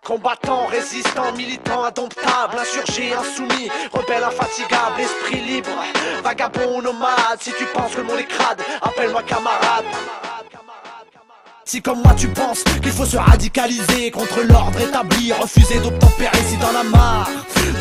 Combattant, résistant, militant, indomptable, insurgé, insoumis, rebelle, infatigable, esprit libre, vagabond, nomade. Si tu penses que le monde est crade, appelle-moi camarade. Si comme moi tu penses qu'il faut se radicaliser contre l'ordre établi, refuser d'obtempérer si t'en as marre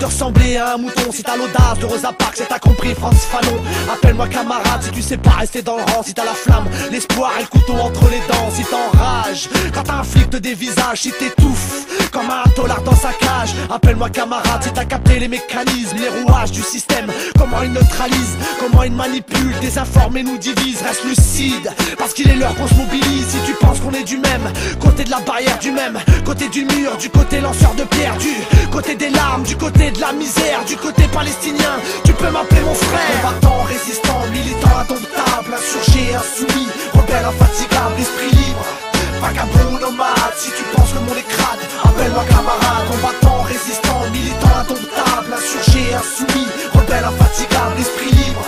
de ressembler à un mouton, si t'as l'audace de Rosa Parks, si t'as compris Frantz Fanon, appelle-moi camarade. Si tu sais pas rester dans le rang, si t'as la flamme, l'espoir et le couteau entre les dents, si t'enrages quand t'as un flic te dévisage, si t'étouffes comme un tolard dans sa cage, appelle-moi camarade. Si t'as capté les mécanismes, les rouages du système, comment il neutralise, comment il manipule, désinforme et nous divise, reste lucide parce qu'il est l'heure qu'on se mobilise. Si tu penses qu'on est du même côté de la barrière, du même côté du mur, du côté lanceur de pierre, du côté des larmes, du côté de la misère, du côté palestinien, tu peux m'appeler mon frère. Combattant, résistant, militant, indomptable, insurgé, insoumis, rebelle, infatigable, esprit libre, vagabond, nomade. Si tu penses que le monde est crade, appelle-moi camarade. Combattant, résistant, militant, indomptable, insurgé, insoumis, rebelle, infatigable, esprit libre,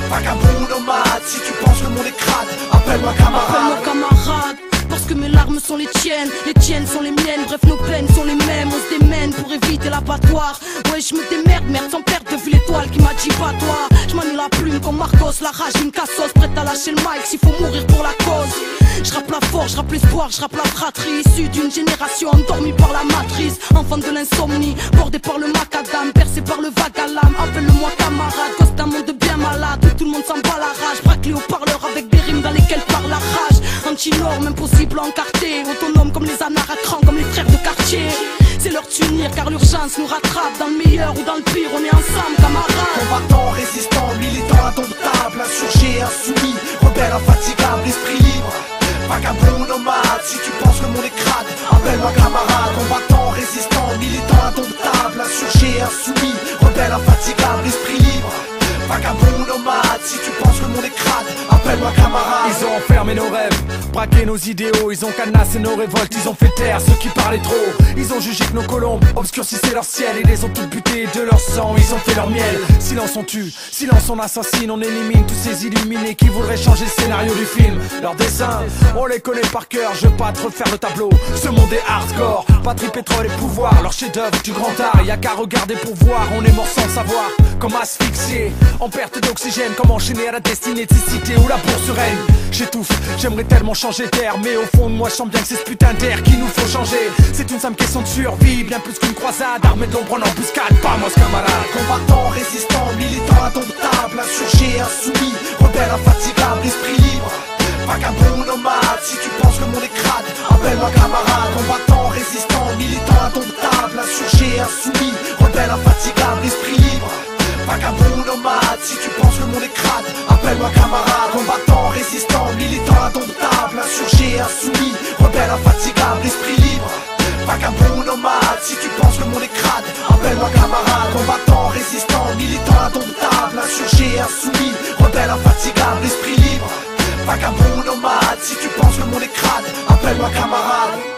vagabond, nomade. Si tu penses que le monde est crade, appelle-moi camarade. Appelle-moi camarade, parce que mes larmes sont les tiennes sont les miennes. Bref, nos peines sont les mêmes, on se démène pour éviter l'abattoir. Ouais, je me démerde, merde, sans perte de vue l'étoile qui m'a dit pas toi. Je manie la plume comme Marcos, la rage une cassos, prête à lâcher le mic s'il faut mourir pour la cause. Je rappe la force, je rappe l'espoir, je rappe la fratrie, issue d'une génération endormie par la matrice, enfant de l'insomnie, bordé par le macadam, percé par le vague à l'âme. Appelle-moi camarade, cause d'un monde bien malade où tout le monde s'en bat la rage, braque les haut-parleurs avec des rimes dans lesquelles parle la rage. Anti-norme, impossible à encarter, autonome comme les anards à cran, comme les frères de quartier. C'est l'heure de s'unir car l'urgence nous rattrape, dans le meilleur ou dans le pire, on est ensemble camarades. Combattant, résistant, militant, indomptable, insurgé, insoumis, rebelle, infatigable, esprit libre, vagabond, nomade. Si tu penses que le monde est crade, appelle-moi camarade. Combattant, résistant, militant, indomptable, insurgé, insoumis, rebelle, infatigable, esprit libre, vagabond, nomade. Si tu penses que le monde est crade, appelle-moi camarade. Ils ont enfermé nos rêves, braqué nos idéaux, ils ont cadenassé nos révoltes, ils ont fait taire ceux qui parlaient trop. Ils ont jugé que nos colombes obscurcissaient leur ciel, ils les ont toutes butées de leur sang, ils ont fait leur miel. Silence on tue, silence on assassine, on élimine tous ces illuminés qui voudraient changer le scénario du film. Leurs dessins, on les connaît par cœur, je veux pas te refaire le tableau. Ce monde est hardcore, patrie, pétrole et pouvoir, leur chef-d'œuvre du grand art, y'a qu'à regarder pour voir, on est mort sans savoir. Comme asphyxié, en perte d'oxygène, comme enchaîné à la destinée de ces cités où la bourse règne. J'étouffe, j'aimerais tellement changer d'air, mais au fond de moi je sens bien que c'est ce putain d'air qu'il nous faut changer. C'est une simple question de survie, bien plus qu'une croisade, armée de l'ombre en embuscade, pas moi ce camarade. Combattant, résistant, militant, indomptable, insurgé, insoumis, rebelle, infatigable, esprit libre, vagabond, nomade. Si tu penses que le monde est crade, appelle-moi camarade. Combattant, résistant, militant, indomptable, insurgé, insoumis, rebelle, infatigable, esprit libre, vagabond, nomade. Si tu penses que le monde est crade, appelle-moi camarade. Combattant, résistant, militant, indomptable, insurgé, insoumis, rebelle, infatigable, esprit libre, vagabond, nomade. Si tu penses que le monde est crade, appelle-moi camarade. Combattant, résistant, militant, indomptable, insurgé, insoumis, rebelle, infatigable, esprit libre, vagabond, nomade. Si tu penses que le monde est crade, appelle-moi camarade.